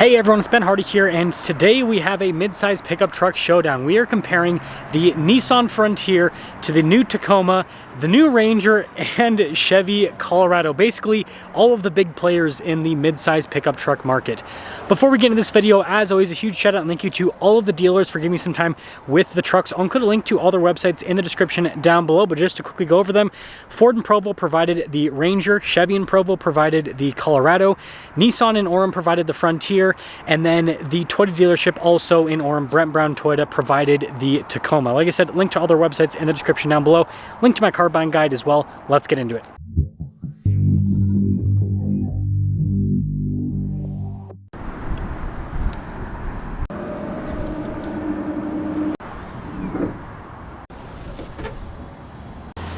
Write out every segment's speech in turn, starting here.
Hey everyone, it's Ben Hardy here, and today we have a mid-size pickup truck showdown. We are comparing the Nissan Frontier to the new Tacoma, the new Ranger, and Chevy Colorado. Basically, all of the big players in the mid-size pickup truck market. Before we get into this video, as always, a huge shout out and thank you to all of the dealers for giving me some time with the trucks. I'll include a link to all their websites in the description down below, but just to quickly go over them, Ford and Provo provided the Ranger, Chevy and Provo provided the Colorado, Nissan and Orem provided the Frontier, and then the Toyota dealership also in Orem, Brent Brown Toyota, provided the Tacoma. Like I said, link to all their websites in the description down below. Link to my car buying guide as well. Let's get into it.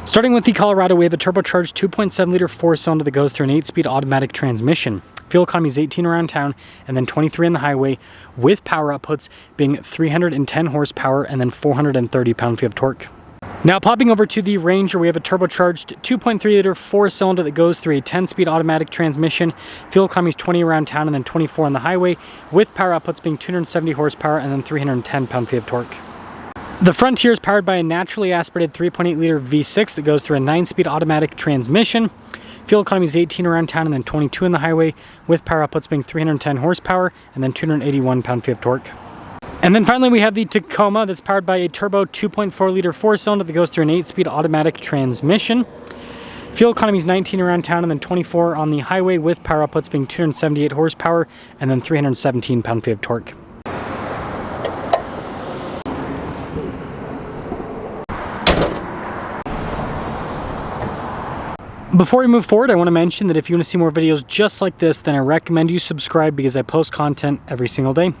Starting with the Colorado, we have a turbocharged 2.7 liter 4-cylinder that goes through an 8-speed automatic transmission. Fuel economy is 18 around town and then 23 on the highway, with power outputs being 310 horsepower and then 430 pound-feet of torque. Now popping over to the Ranger, we have a turbocharged 2.3 liter 4-cylinder that goes through a 10-speed automatic transmission. Fuel economy is 20 around town and then 24 on the highway, with power outputs being 270 horsepower and then 310 pound-feet of torque. The Frontier is powered by a naturally aspirated 3.8 liter V6 that goes through a 9-speed automatic transmission. Fuel economy is 18 around town and then 22 on the highway, with power outputs being 310 horsepower and then 281 pound-feet of torque. And then finally we have the Tacoma that's powered by a turbo 2.4 liter 4-cylinder that goes through an 8-speed automatic transmission. Fuel economy is 19 around town and then 24 on the highway, with power outputs being 278 horsepower and then 317 pound-feet of torque. Before we move forward, I want to mention that if you want to see more videos just like this, then I recommend you subscribe because I post content every single day.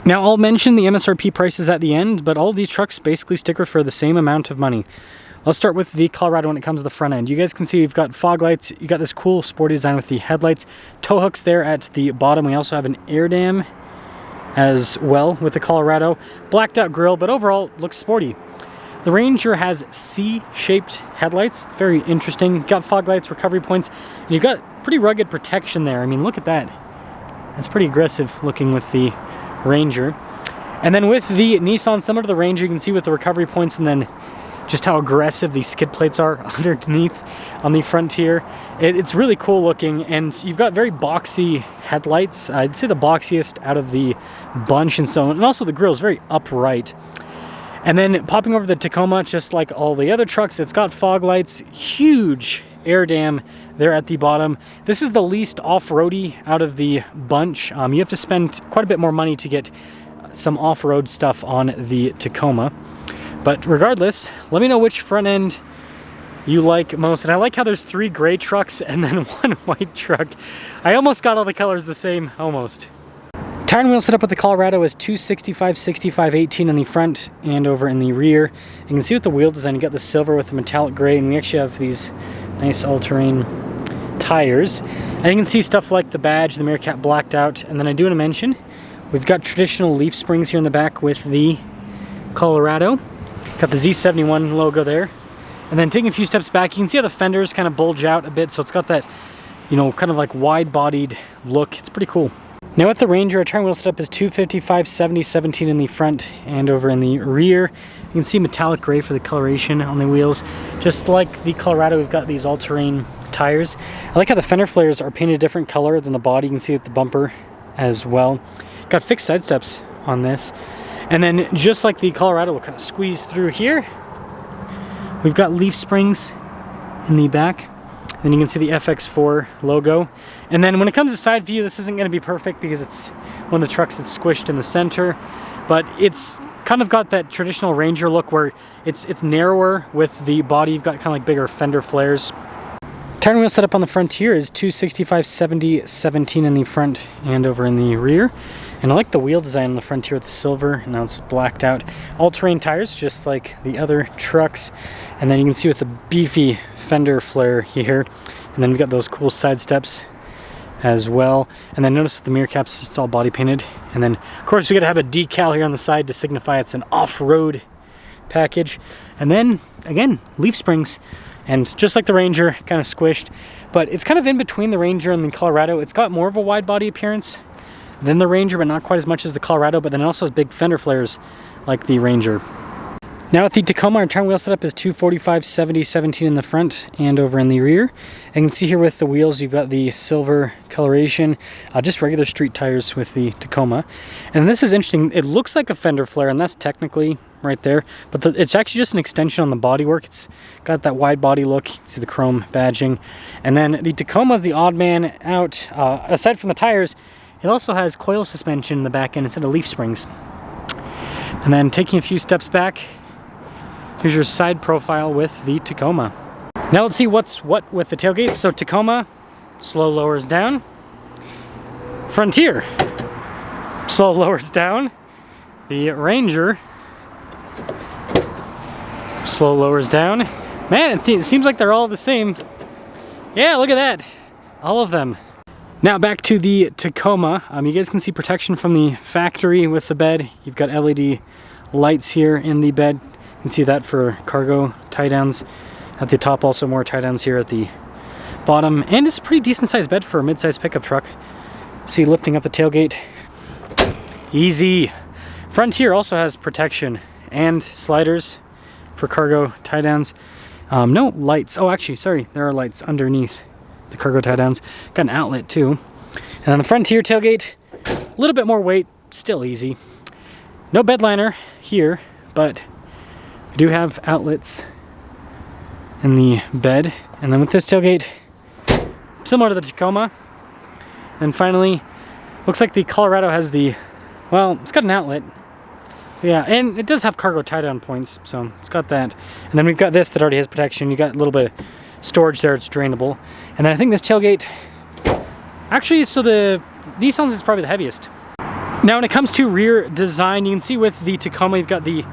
Now, I'll mention the MSRP prices at the end, but all of these trucks basically sticker for the same amount of money. Let's start with the Colorado when it comes to the front end. You guys can see we've got fog lights, you got this cool sporty design with the headlights, tow hooks there at the bottom. We also have an air dam as well with the Colorado. Blacked out grille, but overall looks sporty. The Ranger has C-shaped headlights, very interesting. Got fog lights, recovery points, and you've got pretty rugged protection there. I mean, look at that. That's pretty aggressive looking with the Ranger. And then with the Nissan, similar to the Ranger, you can see with the recovery points and then just how aggressive these skid plates are underneath on the Frontier. It's really cool looking, and you've got very boxy headlights. I'd say the boxiest out of the bunch, and also the grille is very upright. And then popping over the Tacoma, just like all the other trucks, it's got fog lights, huge air dam there at the bottom. This is the least off-roady out of the bunch. You have to spend quite a bit more money to get some off-road stuff on the Tacoma. But regardless, let me know which front end you like most. And I like how there's 3 gray trucks and then 1 white truck. I almost got all the colors the same, almost. Tire and wheel setup with the Colorado is 265, 65, 18 in the front and over in the rear. You can see with the wheel design, you got the silver with the metallic gray, and we actually have these nice all-terrain tires. And you can see stuff like the badge, the mirror cap blacked out. And then I do want to mention, we've got traditional leaf springs here in the back with the Colorado. Got the Z71 logo there. And then taking a few steps back, you can see how the fenders kind of bulge out a bit. So it's got that, you know, kind of like wide-bodied look. It's pretty cool. Now with the Ranger, our tire and wheel setup is 255, 70, 17 in the front and over in the rear. You can see metallic gray for the coloration on the wheels. Just like the Colorado, we've got these all-terrain tires. I like how the fender flares are painted a different color than the body. You can see it with the bumper as well. Got fixed side steps on this. And then just like the Colorado, we'll kind of squeeze through here. We've got leaf springs in the back. Then you can see the FX4 logo. And then when it comes to side view, this isn't going to be perfect because it's one of the trucks that's squished in the center. But it's kind of got that traditional Ranger look where it's narrower with the body. You've got kind of like bigger fender flares. Tire and wheel setup on the Frontier is 265, 70, 17 in the front and over in the rear. And I like the wheel design on the Frontier with the silver. Now it's blacked out. All-terrain tires, just like the other trucks. And then you can see with the beefy fender flare here. And then we've got those cool side steps as well. And then notice with the mirror caps, it's all body painted. And then, of course, we got to have a decal here on the side to signify it's an off-road package. And then, again, leaf springs. And just like the Ranger, kind of squished. But it's kind of in between the Ranger and the Colorado. It's got more of a wide body appearance than the Ranger, but not quite as much as the Colorado, but then it also has big fender flares like the Ranger. Now with the Tacoma, our turn wheel setup is 245, 70, 17 in the front and over in the rear. And you can see here with the wheels, you've got the silver coloration, just regular street tires with the Tacoma. And this is interesting, it looks like a fender flare, and that's technically right there, but it's actually just an extension on the bodywork. It's got that wide body look, you can see the chrome badging. And then the Tacoma is the odd man out. Aside from the tires, it also has coil suspension in the back end instead of leaf springs. And then taking a few steps back, here's your side profile with the Tacoma. Now let's see what's what with the tailgates. So Tacoma, slow lowers down. Frontier, slow lowers down. The Ranger, slow lowers down. Man, it seems like they're all the same. Yeah, look at that. All of them. Now back to the Tacoma. You guys can see protection from the factory with the bed. You've got LED lights here in the bed. You can see that for cargo tie downs at the top, also more tie downs here at the bottom, and it's a pretty decent sized bed for a mid-sized pickup truck. See, lifting up the tailgate, easy. Frontier also has protection and sliders for cargo tie downs. No lights. Oh, actually, sorry, there are lights underneath the cargo tie downs. Got an outlet too. And on the Frontier tailgate, a little bit more weight, still easy. No bed liner here, but we do have outlets in the bed. And then with this tailgate, similar to the Tacoma. And finally, looks like the Colorado has the, well, it's got an outlet. Yeah, and it does have cargo tie-down points, so it's got that. And then we've got this that already has protection. You got a little bit of storage there, it's drainable. And then I think this tailgate, actually, so the Nissan's is probably the heaviest. Now when it comes to rear design, you can see with the Tacoma, you've got the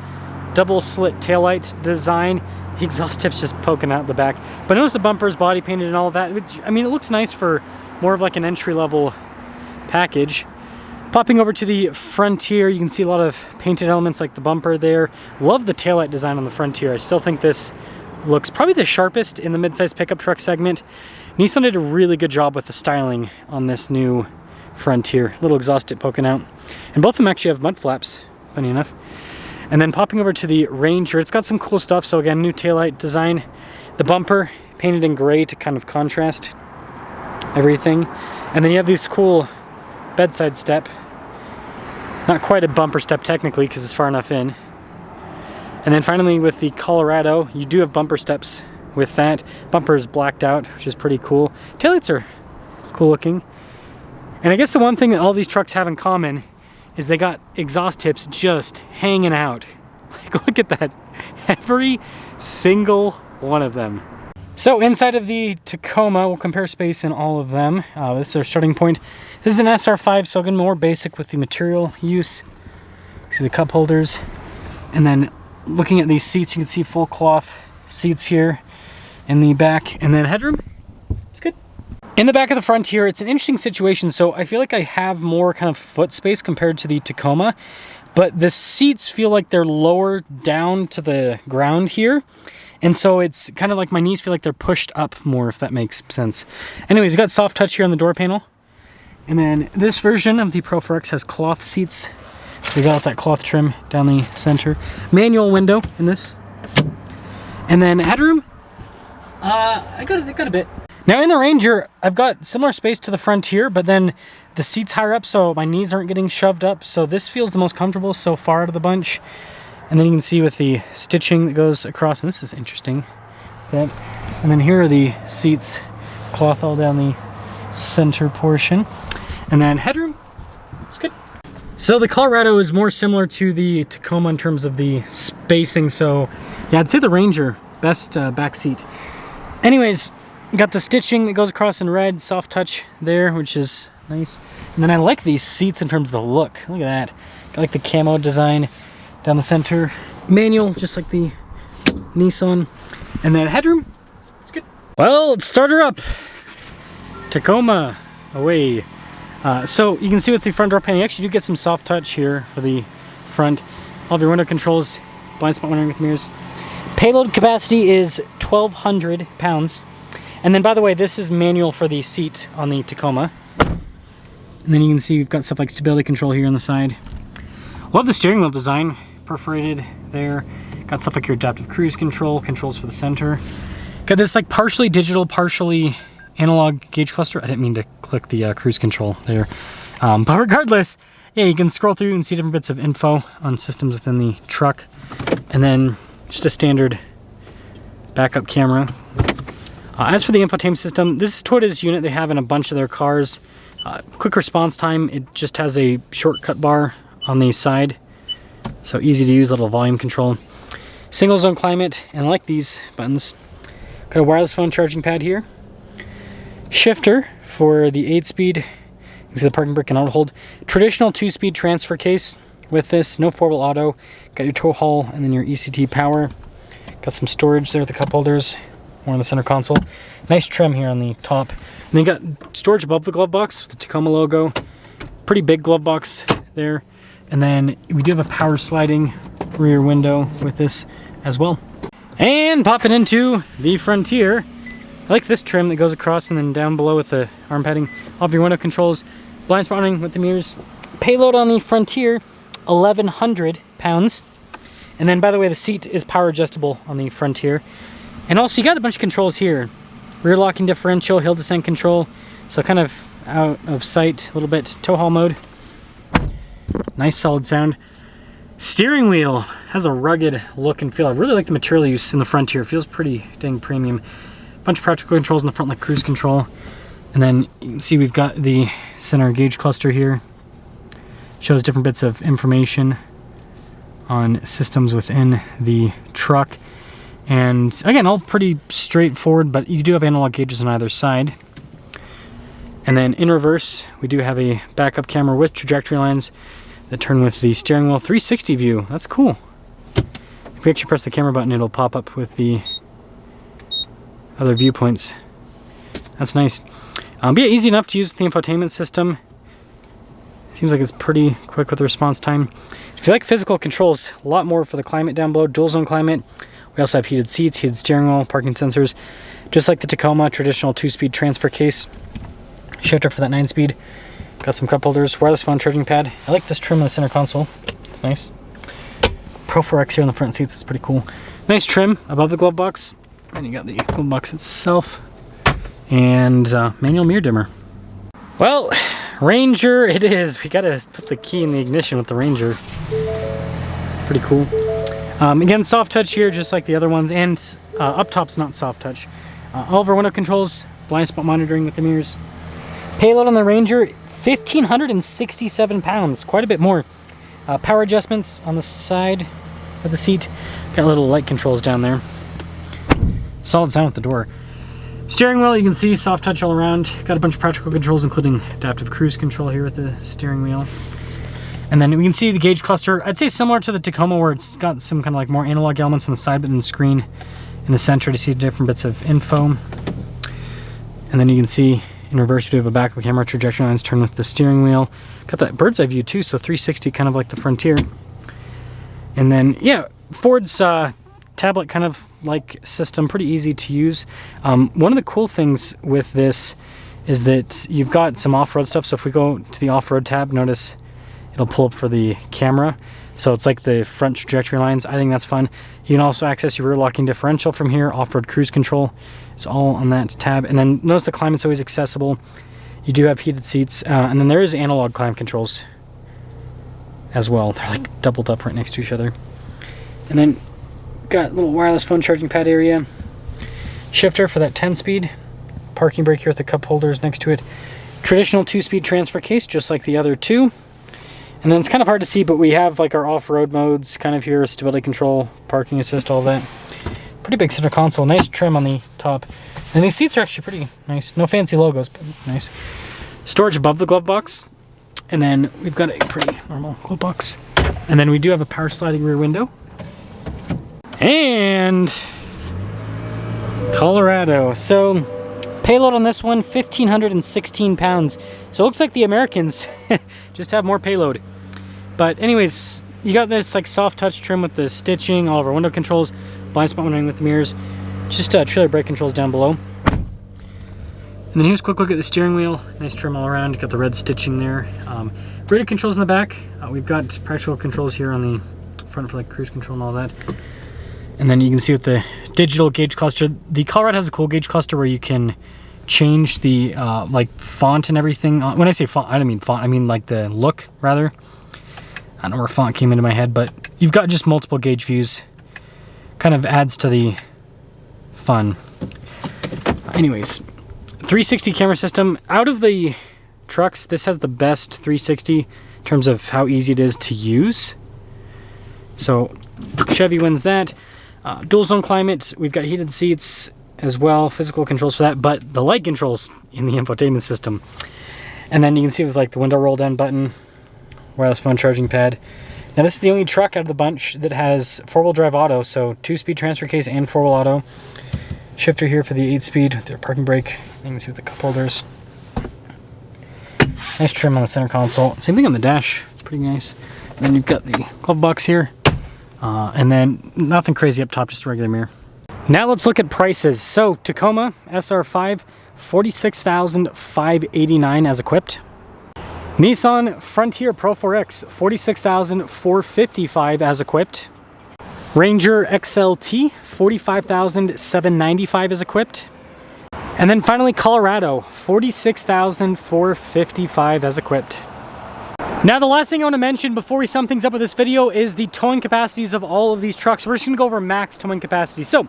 double slit taillight design. The exhaust tip's just poking out the back. But notice the bumper's body painted and all of that, which, I mean, it looks nice for more of like an entry-level package. Popping over to the Frontier, you can see a lot of painted elements like the bumper there. Love the taillight design on the Frontier. I still think this looks probably the sharpest in the midsize pickup truck segment. Nissan did a really good job with the styling on this new Frontier. Little exhaust tip poking out. And both of them actually have mud flaps, funny enough. And then popping over to the Ranger, it's got some cool stuff. So again, new taillight design. The bumper painted in gray to kind of contrast everything. And then you have these cool bedside step. Not quite a bumper step technically because it's far enough in. And then finally with the Colorado, you do have bumper steps with that. Bumper is blacked out, which is pretty cool. Taillights are cool looking. And I guess the one thing that all these trucks have in common is they got exhaust tips just hanging out. Like, look at that. Every single one of them. So inside of the Tacoma, we'll compare space in all of them. This is our starting point. This is an SR5, so again, more basic with the material use. See the cup holders. And then looking at these seats, you can see full cloth seats here in the back. And then headroom, it's good. In the back of the Frontier, it's an interesting situation. So I feel like I have more kind of foot space compared to the Tacoma, but the seats feel like they're lower down to the ground here. And so it's kind of like my knees feel like they're pushed up more, if that makes sense. Anyways, you got soft touch here on the door panel. And then this version of the Pro 4X has cloth seats. So you got that cloth trim down the center. Manual window in this. And then headroom, I got a bit. Now in the Ranger, I've got similar space to the Frontier, but then the seat's higher up, so my knees aren't getting shoved up. So this feels the most comfortable so far out of the bunch. And then you can see with the stitching that goes across, and this is interesting. And then here are the seats, cloth all down the center portion. And then headroom, it's good. So the Colorado is more similar to the Tacoma in terms of the spacing. So yeah, I'd say the Ranger, best back seat. Anyways, got the stitching that goes across in red, soft touch there, which is nice. And then I like these seats in terms of the look. Look at that. Got like the camo design down the center. Manual, just like the Nissan. And then headroom, it's good. Well, let's start her up. Tacoma, away. So you can see with the front door panel, you actually do get some soft touch here for the front. All of your window controls, blind spot monitoring with mirrors. Payload capacity is 1,200 pounds. And then, by the way, this is manual for the seat on the Tacoma. And then you can see we've got stuff like stability control here on the side. Love the steering wheel design, perforated there. Got stuff like your adaptive cruise control, controls for the center. Got this like partially digital, partially analog gauge cluster. I didn't mean to click the cruise control there. But regardless, yeah, you can scroll through and see different bits of info on systems within the truck. And then just a standard backup camera. As for the infotainment system, this is Toyota's unit they have in a bunch of their cars. Quick response time, it just has a shortcut bar on the side. So easy to use, little volume control. Single zone climate, and I like these buttons. Got a wireless phone charging pad here. Shifter for the 8-speed. You can see the parking brake and auto hold. Traditional 2-speed transfer case with this, no 4-wheel auto. Got your tow haul and then your ECT power. Got some storage there with the cup holders. More on the center console. Nice trim here on the top. And then you got storage above the glove box with the Tacoma logo. Pretty big glove box there. And then we do have a power sliding rear window with this as well. And popping into the Frontier. I like this trim that goes across and then down below with the arm padding. All of your window controls, blind spot running with the mirrors. Payload on the Frontier, 1,100 pounds. And then, by the way, the seat is power adjustable on the Frontier. And also, you got a bunch of controls here. Rear locking differential, hill descent control. So kind of out of sight a little bit. Tow haul mode. Nice solid sound. Steering wheel has a rugged look and feel. I really like the material use in the Frontier. It feels pretty dang premium. Bunch of practical controls in the front, like cruise control. And then you can see we've got the center gauge cluster here. Shows different bits of information on systems within the truck. And again, all pretty straightforward, but you do have analog gauges on either side. And then in reverse, we do have a backup camera with trajectory lines that turn with the steering wheel 360 view. That's cool. If we actually press the camera button, it'll pop up with the other viewpoints. That's nice. But yeah, easy enough to use with the infotainment system. Seems like it's pretty quick with the response time. If you like physical controls, a lot more for the climate down below, dual zone climate. We also have heated seats, heated steering wheel, parking sensors. Just like the Tacoma, traditional 2-speed transfer case. Shifter for that 9-speed. Got some cup holders, wireless phone charging pad. I like this trim on the center console. It's nice. Pro 4X here on the front seats, it's pretty cool. Nice trim above the glove box. And you got the glove box itself. And manual mirror dimmer. Well, Ranger it is. We gotta put the key in the ignition with the Ranger. Pretty cool. Again, soft touch here, just like the other ones. And up top's not soft touch. All of our window controls, blind spot monitoring with the mirrors. Payload on the Ranger, 1,567 pounds, quite a bit more. Power adjustments on the side of the seat. Got little light controls down there. Solid sound at the door. Steering wheel, you can see soft touch all around. Got a bunch of practical controls, including adaptive cruise control here with the steering wheel. And then we can see the gauge cluster. I'd say similar to the Tacoma, where it's got some kind of like more analog elements on the side, but in the screen in the center to see different bits of info. And then you can see in reverse, we do have a backup camera, trajectory lines turn with the steering wheel. Got that bird's eye view too, so 360, kind of like the Frontier. And then, yeah, Ford's tablet kind of like system, pretty easy to use. One of the cool things with this is that you've got some off-road stuff. So if we go to the off-road tab, notice it'll pull up for the camera. So it's like the front trajectory lines. I think that's fun. You can also access your rear locking differential from here. Off-road cruise control is all on that tab. And then notice the climate's always accessible. You do have heated seats. And then there is analog climate controls as well. They're like doubled up right next to each other. And then got a little wireless phone charging pad area. Shifter for that 10-speed. Parking brake here with the cup holders next to it. Traditional 2-speed transfer case, just like the other two. And then it's kind of hard to see, but we have like our off-road modes kind of here, stability control, parking assist, all that. Pretty big center console, nice trim on the top. And these seats are actually pretty nice. No fancy logos, but nice. Storage above the glove box. And then we've got a pretty normal glove box. And then we do have a power sliding rear window. And Colorado. So payload on this one, 1,516 pounds. So it looks like the Americans just have more payload. But anyways, you got this like soft touch trim with the stitching, all of our window controls, blind spot monitoring with the mirrors, just trailer brake controls down below. And then here's a quick look at the steering wheel. Nice trim all around. Got the red stitching there. Radio controls in the back. We've got practical controls here on the front for like cruise control and all that. And then you can see with the digital gauge cluster, the Colorado has a cool gauge cluster where you can change the like font and everything. When I say font, I don't mean font, I mean like the look rather. I don't know where font came into my head, but you've got just multiple gauge views. Kind of adds to the fun. Anyways, 360 camera system. Out of the trucks, this has the best 360 in terms of how easy it is to use. So Chevy wins that. Dual zone climate, we've got heated seats as well, physical controls for that, but the light controls in the infotainment system. And then you can see with like the window roll down button, wireless phone charging pad. Now this is the only truck out of the bunch that has 4-wheel drive auto, so 2-speed transfer case and 4-wheel auto. Shifter here for the 8-speed with their parking brake. You can see with the cup holders. Nice trim on the center console. Same thing on the dash. It's pretty nice. And then you've got the glove box here. And then nothing crazy up top, just a regular mirror. Now let's look at prices. So Tacoma SR5, $46,589 as equipped. Nissan Frontier Pro 4X, $46,455 as equipped. Ranger XLT, $45,795 as equipped. And then finally Colorado, $46,455 as equipped. Now the last thing I want to mention before we sum things up with this video is the towing capacities of all of these trucks. We're just going to go over max towing capacity. So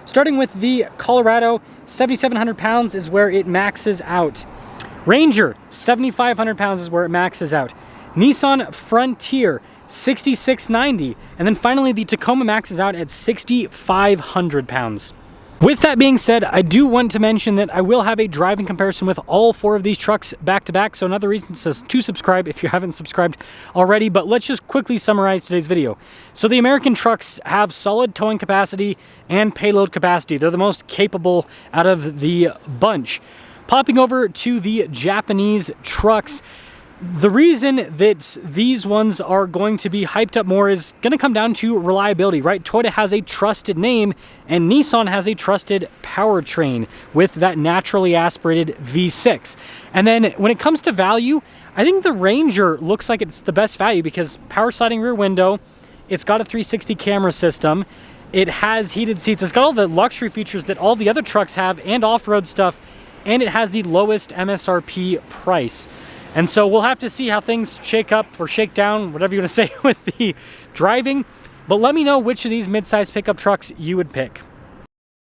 starting with the Colorado, 7,700 pounds is where it maxes out. Ranger, 7,500 pounds is where it maxes out. Nissan Frontier, 6,690. And then finally the Tacoma maxes out at 6,500 pounds. With that being said, I do want to mention that I will have a driving comparison with all 4 of these trucks back to back. So another reason to subscribe if you haven't subscribed already, but let's just quickly summarize today's video. So the American trucks have solid towing capacity and payload capacity. They're the most capable out of the bunch. Popping over to the Japanese trucks, the reason that these ones are going to be hyped up more is going to come down to reliability, right? Toyota has a trusted name and Nissan has a trusted powertrain with that naturally aspirated V6. And then when it comes to value, I think the Ranger looks like it's the best value because power sliding rear window, it's got a 360 camera system, it has heated seats, it's got all the luxury features that all the other trucks have and off-road stuff, and it has the lowest MSRP price. And so we'll have to see how things shake up or shake down, whatever you want to say with the driving. But let me know which of these mid-size pickup trucks you would pick.